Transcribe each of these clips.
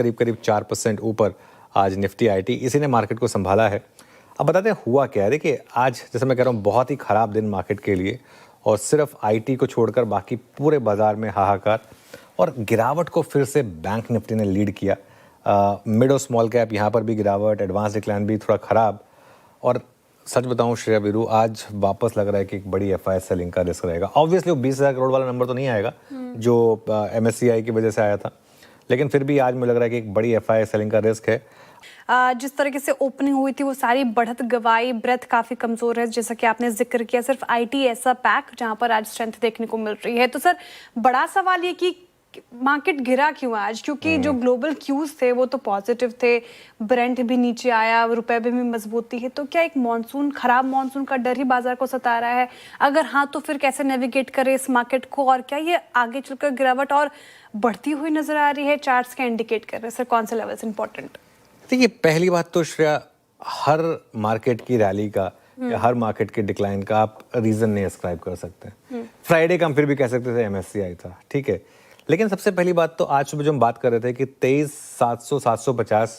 करीब करीब 4% ऊपर आज निफ्टी आईटी इसी ने मार्केट को संभाला है। अब बताते हैं हुआ क्या है। देखिए आज जैसे मैं कह रहा हूँ बहुत ही ख़राब दिन मार्केट के लिए और सिर्फ आईटी को छोड़कर बाकी पूरे बाजार में हाहाकार और गिरावट को फिर से बैंक निफ्टी ने लीड किया। मिड और स्मॉल कैप यहाँ पर भी गिरावट, एडवांस डिक्लाइन भी थोड़ा ख़राब। और सच बताऊं श्रेया वीरू, आज वापस लग रहा है कि एक बड़ी एफआई सेलिंग का रिस्क रहेगा। ऑब्वियसली वो 20,000 करोड़ वाला नंबर तो नहीं आएगा जो एमएससीआई की वजह से आया था, लेकिन फिर भी आज मुझे लग रहा है कि एक बड़ी एफआई सेलिंग का रिस्क है। जिस तरीके से ओपनिंग हुई थी वो सारी बढ़त गवाई, ब्रेथ काफी कमजोर है जैसा कि आपने जिक्र किया। सिर्फ आईटी ऐसा पैक जहां पर आज स्ट्रेंथ देखने को मिल रही है। तो सर बड़ा सवाल ये कि मार्केट गिरा क्यों आज, क्योंकि जो ग्लोबल क्यूज थे वो तो पॉजिटिव थे, ब्रेंट भी नीचे आया, रुपए में भी मजबूती है। तो क्या एक खराब मॉनसून का डर ही बाजार को सता रहा है? अगर हाँ तो फिर कैसे नेविगेट करें इस मार्केट को, और क्या ये आगे चलकर गिरावट और बढ़ती हुई नजर आ रही है? चार्ट्स क्या इंडिकेट कर रहे हैं सर, कौन से लेवल्स इंपॉर्टेंट? देखिए पहली बात तो श्रेया, हर मार्केट की रैली का या हर मार्केट के डिक्लाइन का आप रीजन नहीं अस्क्राइब कर सकते। फ्राइडे का हम फिर भी कह सकते थे एमएससीआई था, ठीक है, लेकिन सबसे पहली बात तो आज सुबह जो हम बात कर रहे थे कि 23,700 750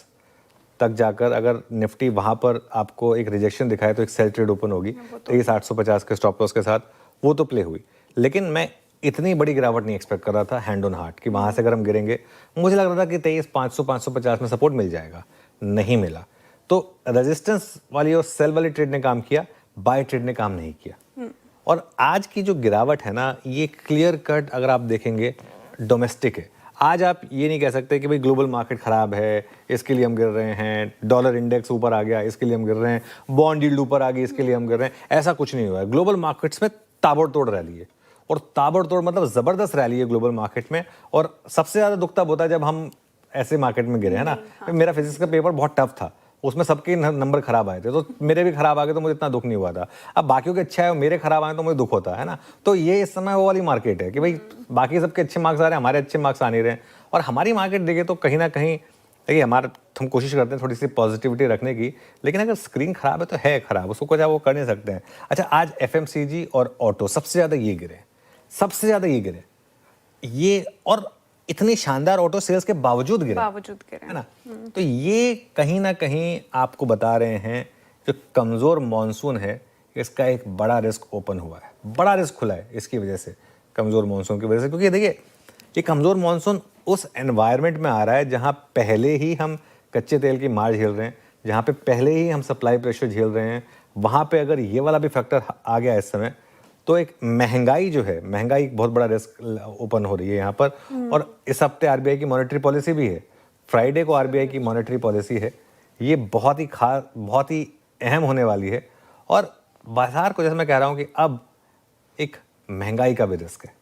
तक जाकर अगर निफ्टी वहां पर आपको एक रिजेक्शन दिखाए तो एक सेल ट्रेड ओपन होगी 23,850 के स्टॉप लॉस के साथ, वो तो प्ले हुई। लेकिन मैं इतनी बड़ी गिरावट नहीं एक्सपेक्ट कर रहा था हैंड ऑन हार्ट कि वहां से अगर हम गिरेंगे। मुझे लग रहा था कि 23,500 550 में सपोर्ट मिल जाएगा, नहीं मिला। तो रेजिस्टेंस वाली और सेल वाली ट्रेड ने काम किया, बाय ट्रेड ने काम नहीं किया। और आज की जो गिरावट है ना, ये क्लियर कट अगर आप देखेंगे डोमेस्टिक है। आज आप ये नहीं कह सकते कि भाई ग्लोबल मार्केट खराब है इसके लिए हम गिर रहे हैं, डॉलर इंडेक्स ऊपर आ गया इसके लिए हम गिर रहे हैं, बॉन्ड यील्ड ऊपर आ गई इसके लिए हम गिर रहे हैं। ऐसा कुछ नहीं हुआ है। ग्लोबल मार्केट्स में ताबड़तोड़ रैली है, और ताबड़तोड़ मतलब जबरदस्त रैली है ग्लोबल मार्केट में। और सबसे ज्यादा दुख तब होता है जब हम ऐसे मार्केट में गिरे, है ना। मेरा फिजिक्स का पेपर बहुत टफ था, उसमें सबके नंबर खराब आए थे, तो मेरे भी खराब आ गए तो मुझे इतना दुख नहीं हुआ था। अब बाकियों के अच्छे आए, मेरे खराब आए तो मुझे दुख होता है ना। तो ये इस समय वो वाली मार्केट है कि भाई बाकी सबके अच्छे मार्क्स आ रहे हैं, हमारे अच्छे मार्क्स आ नहीं रहे हैं। और हमारी मार्केट देखे तो कहीं ना कहीं देखिए हम कोशिश करते हैं थोड़ी सी पॉजिटिविटी रखने की, लेकिन अगर स्क्रीन खराब है तो है खराब, उसको कुछ वो कर नहीं सकते हैं। अच्छा, आज एफएमसीजी और ऑटो सबसे ज्यादा ये गिरे, सबसे ज्यादा ये गिरे ये, और इतनी शानदार ऑटो सेल्स के बावजूद गिरे है ना। तो ये कहीं ना कहीं आपको बता रहे हैं जो कमजोर मॉनसून है इसका एक बड़ा रिस्क ओपन हुआ है, बड़ा रिस्क खुला है इसकी वजह से, कमजोर मॉनसून की वजह से। क्योंकि देखिए ये कमजोर मॉनसून उस एनवायरनमेंट में आ रहा है जहां पहले ही हम कच्चे तेल की मार झेल रहे हैं, जहां पे पहले ही हम सप्लाई प्रेशर झेल रहे हैं। वहां पे अगर ये वाला भी फैक्टर आ गया इस समय तो एक महंगाई जो है, महंगाई एक बहुत बड़ा रिस्क ओपन हो रही है यहाँ पर। और इस हफ्ते आरबीआई की मॉनेटरी पॉलिसी भी है, फ्राइडे को आरबीआई की मॉनेटरी पॉलिसी है। ये बहुत ही खास, बहुत ही अहम होने वाली है। और बाजार को जैसे मैं कह रहा हूँ कि अब एक महंगाई का भी रिस्क है,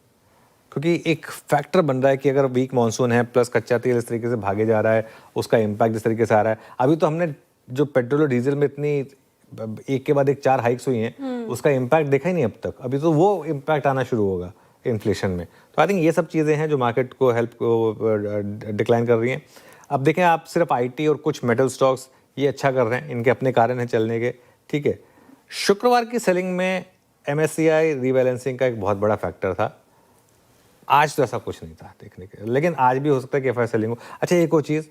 क्योंकि एक फैक्टर बन रहा है कि अगर वीक मानसून है प्लस कच्चा तेल इस तरीके से भागे जा रहा है, उसका इम्पैक्ट जिस तरीके से आ रहा है। अभी तो हमने जो पेट्रोल और डीजल में इतनी एक के बाद एक 4 हाइक्स हुई हैं, उसका इम्पैक्ट देखा ही नहीं अब तक। अभी तो वो इम्पैक्ट आना शुरू होगा इन्फ्लेशन में। तो आई थिंक ये सब चीज़ें हैं जो मार्केट को हेल्प को डिक्लाइन कर रही हैं। अब देखें आप, सिर्फ आईटी और कुछ मेटल स्टॉक्स ये अच्छा कर रहे हैं, इनके अपने कारण हैं चलने के, ठीक है। शुक्रवार की सेलिंग में एमएससीआई रीबैलेंसिंग का एक बहुत बड़ा फैक्टर था। आज तो ऐसा कुछ नहीं था देखने के, लेकिन आज भी हो सकता है कि एफआई सेलिंग हो। अच्छा, एक और चीज़,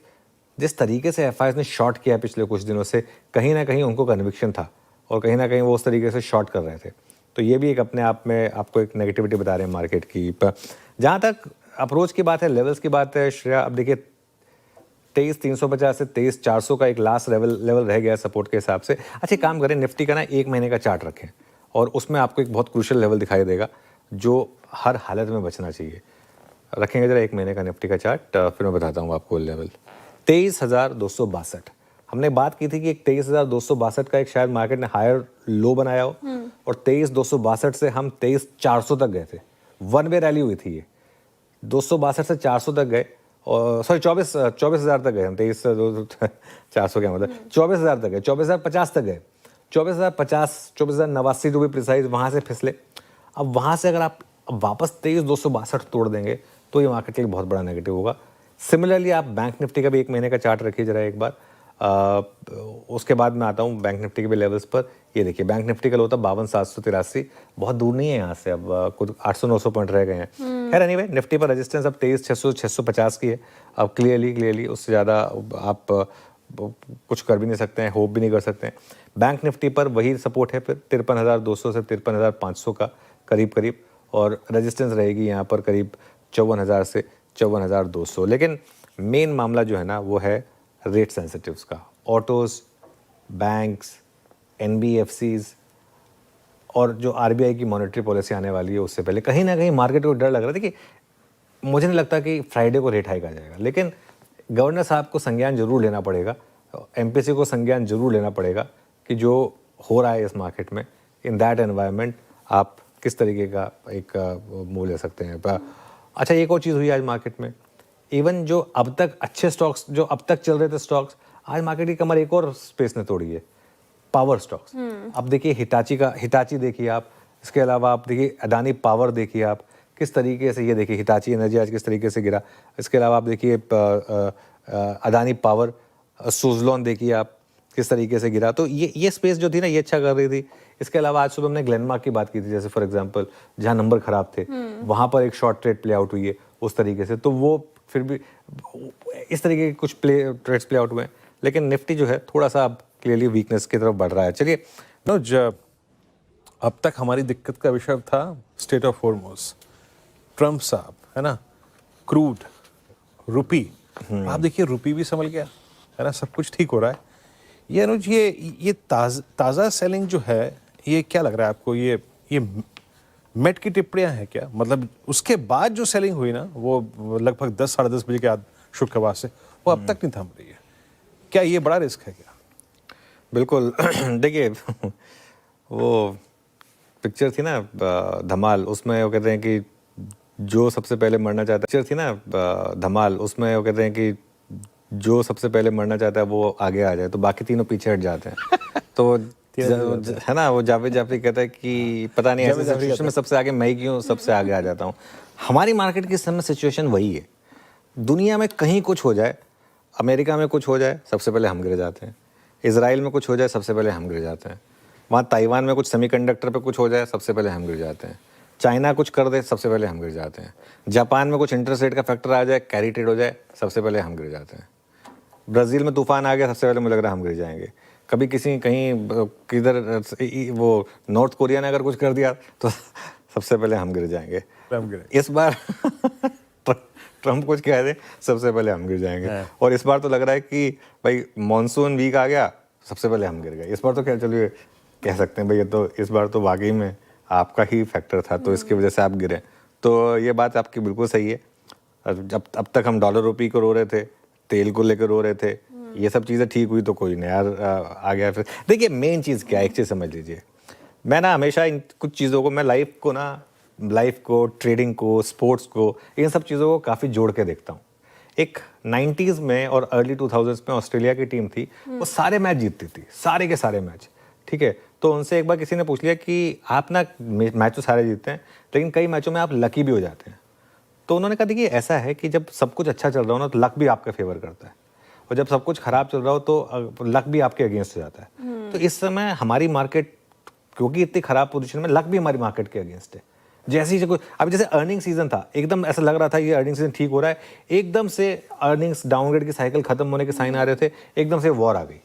जिस तरीके से एफआई ने शॉर्ट किया पिछले कुछ दिनों से, कहीं ना कहीं उनको कन्विक्शन था और कहीं ना कहीं वो उस तरीके से शॉर्ट कर रहे थे। तो ये भी एक अपने आप में आपको एक नेगेटिविटी बता रहे हैं मार्केट की। जहाँ तक अप्रोच की बात है, लेवल्स की बात है श्रेया, अब देखिए 23,350 से 23,400 का एक लास्ट लेवल रह गया सपोर्ट के हिसाब से। अच्छा, काम करें निफ्टी का ना 1 महीने का चार्ट रखें और उसमें आपको एक बहुत क्रूशियल लेवल दिखाई देगा जो हर हालत में बचना चाहिए। रखेंगे जरा 1 महीने का निफ्टी का चार्ट, फिर मैं बताता हूँ आपको लेवल। 23,262 हमने बात की थी कि एक 23,262 का एक शायद मार्केट ने हायर लो बनाया हो, और 23,262 से हम 23,400 तक गए थे। वन वे रैली हुई थी ये, 262 से 400 तक गए, और सॉरी 24,000 तक गए हम। 23,400 क्या मतलब 24,000 तक गए, 24,050 तक गए, 24,050, 24,089 टू बी प्रिसाइज, वहां से फिसले। अब वहां से अगर आप वापस 23,262 तोड़ देंगे तो ये मार्केट के लिए बहुत बड़ा नेगेटिव होगा। सिमिलरली आप बैंक निफ्टी का भी 1 महीने का चार्ट रखिए जरा एक बार। उसके बाद मैं आता हूँ बैंक निफ्टी के भी लेवल्स पर। ये देखिए बैंक निफ्टी का लो था 52,783, बहुत दूर नहीं है यहाँ से, अब कुछ 800-900 पॉइंट रह गए हैं। खैर एनीवे निफ्टी पर रेजिस्टेंस अब 23,600-650 की है। अब क्लियरली उससे ज़्यादा आप कुछ कर भी नहीं सकते हैं, होप भी नहीं कर सकते हैं। बैंक निफ्टी पर वही सपोर्ट है फिर 53,200 से 53,500 का करीब, और रेजिस्टेंस रहेगी यहाँ पर करीब 54,000 से 54,200। लेकिन मेन मामला जो है ना वो है रेट सेंसिटिव्स का। ऑटोज, बैंक्स, NBFCs और जो RBI की मॉनेटरी पॉलिसी आने वाली है उससे पहले कहीं ना कहीं मार्केट को डर लग रहा था कि मुझे नहीं लगता कि फ्राइडे को रेट हाइक आ जाएगा, लेकिन गवर्नर साहब को संज्ञान जरूर लेना पड़ेगा, MPC को संज्ञान जरूर लेना पड़ेगा कि जो हो रहा है इस मार्केट में, इन दैट एनवायरनमेंट आप किस तरीके का एक मूव ले सकते हैं। अच्छा एक और चीज़ हुई आज मार्केट में, इवन जो अब तक अच्छे स्टॉक्स जो अब तक चल रहे थे स्टॉक्स, आज मार्केट की कमर एक और स्पेस ने तोड़ी है, पावर स्टॉक्स। अब देखिए हिटाची देखिए आप, इसके अलावा आप देखिए अदानी पावर देखिए आप किस तरीके से, ये देखिए हिटाची एनर्जी आज किस तरीके से गिरा। इसके अलावा आप देखिए अदानी पावर, सुजलॉन देखिए आप किस तरीके से गिरा। तो ये स्पेस जो थी ना ये अच्छा कर रही थी। इसके अलावा आज सुबह हमने ग्लेनमार्क की बात की थी, जैसे फॉर एग्जांपल जहां नंबर खराब थे वहां पर एक शॉर्ट ट्रेड प्ले आउट हुई है उस तरीके से, तो वो फिर भी इस तरीके के कुछ ट्रेड्स प्ले आउट हुए हैं। लेकिन निफ्टी जो है थोड़ा सा अब क्लियरली वीकनेस की तरफ बढ़ रहा है। चलिए अब तक हमारी दिक्कत का विषय था स्टेट ऑफ हॉर्मोज, ट्रम्प साहब, है ना, क्रूड, रुपी। आप देखिए रुपी भी संभल गया, है ना, सब कुछ ठीक हो रहा है। ये अनुज ये ताज़ा सेलिंग जो है, ये क्या लग रहा है आपको, ये मेट की टिप्पणियां हैं क्या? मतलब उसके बाद जो सेलिंग हुई ना वो लगभग 10-10:30 बजे के बाद शुक्रवार से, वो अब तक नहीं थम रही है। क्या ये बड़ा रिस्क है क्या? बिल्कुल देखिए वो पिक्चर थी ना धमाल, उसमें वो कहते हैं कि जो सबसे पहले मरना चाहता है, पिक्चर थी ना धमाल, उसमें वो कहते हैं कि जो सबसे पहले मरना चाहता है वो आगे आ जाए तो बाकी तीनों पीछे हट जाते हैं। तो है ना वो जावेद जाफरी कहता है कि पता नहीं ऐसे सिचुएशन में सबसे आगे मैं क्यों सबसे आगे आ जाता हूँ। हमारी मार्केट की इस समय सिचुएशन वही है। दुनिया में कहीं कुछ हो जाए, अमेरिका में कुछ हो जाए सबसे पहले हम गिर जाते हैं, इजराइल में कुछ हो जाए सबसे पहले हम गिर जाते हैं, वहाँ ताइवान में कुछ सेमीकंडक्टर पे कुछ हो जाए सबसे पहले हम गिर जाते हैं, चाइना कुछ कर दे सबसे पहले हम गिर जाते हैं, जापान में कुछ इंटरेस्ट रेट का फैक्टर आ जाए, कैरी ट्रेड हो जाए सबसे पहले हम गिर जाते हैं, ब्राज़ील में तूफान आ गया सबसे पहले मुझे लग रहा है हम गिर जाएंगे, कभी किसी कहीं किधर वो नॉर्थ कोरिया ने अगर कुछ कर दिया तो सबसे पहले हम गिर जाएंगे। इस बार ट्रम्प कुछ कह दे सबसे पहले हम गिर जाएंगे। और इस बार तो लग रहा है कि भाई मॉनसून वीक आ गया सबसे पहले हम गिर गए। इस बार तो क्या चलिए कह सकते हैं भाई ये तो इस बार तो वाकई में आपका ही फैक्टर था तो इसकी वजह से आप गिरे। तो ये बात आपकी बिल्कुल सही है। अब तक हम डॉलर रुपी को रो रहे थे, तेल को लेकर रो रहे थे, ये सब चीज़ें ठीक हुई तो कोई नया आ गया। फिर देखिए मेन चीज़ क्या है, एक चीज़ समझ लीजिए, मैं ना हमेशा इन कुछ चीज़ों को, मैं लाइफ को, ट्रेडिंग को, स्पोर्ट्स को, इन सब चीज़ों को काफ़ी जोड़ के देखता हूँ। एक 90s में और अर्ली 2000s में ऑस्ट्रेलिया की टीम थी, वो सारे मैच जीतती थी, सारे के सारे मैच, ठीक है। तो उनसे एक बार किसी ने पूछ लिया कि आप ना मैच तो सारे जीतते हैं लेकिन कई मैचों में आप लकी भी हो जाते हैं। तो उन्होंने कहा देखिए ऐसा है कि जब सब कुछ अच्छा चल रहा हो ना तो लक भी आपका फेवर करता है, और जब सब कुछ खराब चल रहा हो तो लक भी आपके अगेंस्ट हो जाता है। तो इस समय हमारी मार्केट क्योंकि इतनी खराब पोजीशन में, लक भी हमारी मार्केट के अगेंस्ट है। जैसे ही अभी जैसे अर्निंग सीजन था, एकदम ऐसा लग रहा था ये अर्निंग सीजन ठीक हो रहा है, एकदम से अर्निंग्स डाउनग्रेड की साइकिल खत्म होने के साइन आ रहे थे, एकदम से वॉर आ गई,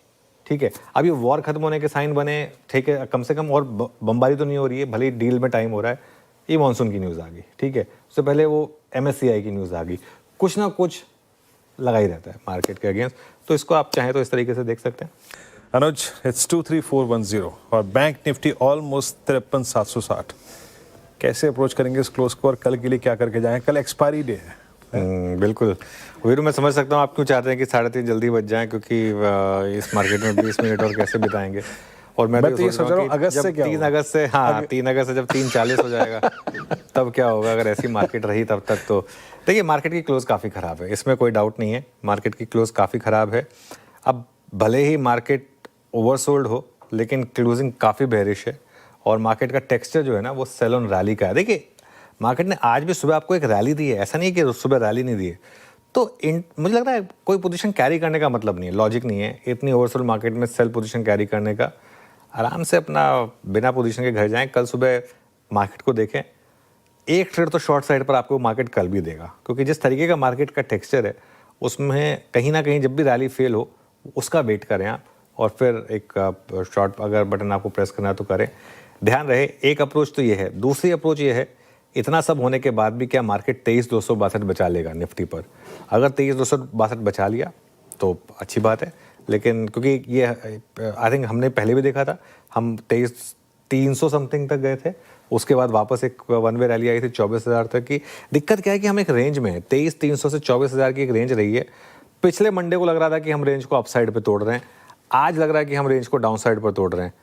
ठीक है। अब ये वॉर खत्म होने के साइन बने, ठीक है, कम से कम और बमबारी तो नहीं हो रही है, भले ही डील में टाइम हो रहा है, ये मॉनसून की न्यूज़ आ गई, ठीक है। उससे पहले वो MSCI की न्यूज़ आ गई, कुछ ना कुछ लगा ही रहता है मार्केट के अगेंस्ट। तो इसको आप चाहें तो इस तरीके से देख सकते हैं। अनुज, इट्स 23410 और बैंक निफ्टी ऑलमोस्ट 53,760। कैसे अप्रोच करेंगे इस क्लोज को और कल के लिए क्या करके जाएं? कल एक्सपायरी डे है। बिल्कुल वीरू, मैं समझ सकता हूँ आप क्यों चाहते हैं कि 3:30 जल्दी बच जाएं, क्योंकि इस मार्केट में 20 मिनट और कैसे बिताएंगे। और मैं तो सोच रहा हूँ अगस्त से क्या 3 अगस्त से, हाँ 3 अगस्त से जब 3:40 हो जाएगा तब क्या होगा अगर ऐसी मार्केट रही तब तक। तो देखिए मार्केट की क्लोज काफ़ी ख़राब है, इसमें कोई डाउट नहीं है, मार्केट की क्लोज काफ़ी ख़राब है। अब भले ही मार्केट ओवरसोल्ड हो लेकिन क्लोजिंग काफ़ी बेरिश है, और मार्केट का टेक्सचर जो है ना वो सेल ऑन रैली का है। देखिए मार्केट ने आज भी सुबह आपको एक रैली दी है, ऐसा नहीं है कि सुबह रैली नहीं दी है, तो मुझे लग रहा है कोई पोजीशन कैरी करने का मतलब नहीं है, लॉजिक नहीं है इतनी ओवरसोल्ड मार्केट में सेल पोजीशन कैरी करने का। आराम से अपना बिना पोजीशन के घर जाएं, कल सुबह मार्केट को देखें। एक ट्रेड तो शॉर्ट साइड पर आपको मार्केट कल भी देगा, क्योंकि जिस तरीके का मार्केट का टेक्सचर है उसमें कहीं ना कहीं जब भी रैली फेल हो उसका वेट करें आप, और फिर एक शॉर्ट अगर बटन आपको प्रेस करना है तो करें। ध्यान रहे, एक अप्रोच तो ये है। दूसरी अप्रोच ये है, इतना सब होने के बाद भी क्या मार्केट 23,262 बचा लेगा निफ्टी पर? अगर 23,262 बचा लिया तो अच्छी बात है, लेकिन क्योंकि ये आई थिंक हमने पहले भी देखा था, हम 23,300 समथिंग तक गए थे, उसके बाद वापस एक वन वे रैली आई थी 24,000 तक की। दिक्कत क्या है कि हम एक रेंज में हैं, 23,300 से 24,000 की एक रेंज रही है। पिछले मंडे को लग रहा था कि हम रेंज को अपसाइड पे तोड़ रहे हैं, आज लग रहा है कि हम रेंज को डाउन साइड पर तोड़ रहे हैं।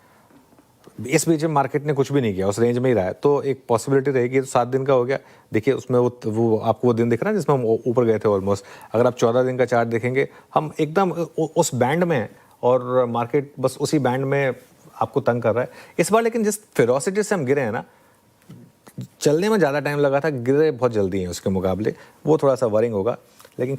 इस बीच में मार्केट ने कुछ भी नहीं किया, उस रेंज में ही रहा है, तो एक पॉसिबिलिटी रहेगी। तो 7 दिन का हो गया, देखिए उसमें वो आपको वो दिन दिख रहा है जिसमें हम ऊपर गए थे ऑलमोस्ट। अगर आप 14 दिन का चार्ट देखेंगे, हम एकदम उस बैंड में हैं और मार्केट बस उसी बैंड में आपको तंग कर रहा है इस बार। लेकिन जिस फेरोसिटी से हम गिरे हैं ना, चलने में ज़्यादा टाइम लगा था, गिरे बहुत जल्दी हैं उसके मुकाबले, वो थोड़ा सा वरिंग होगा।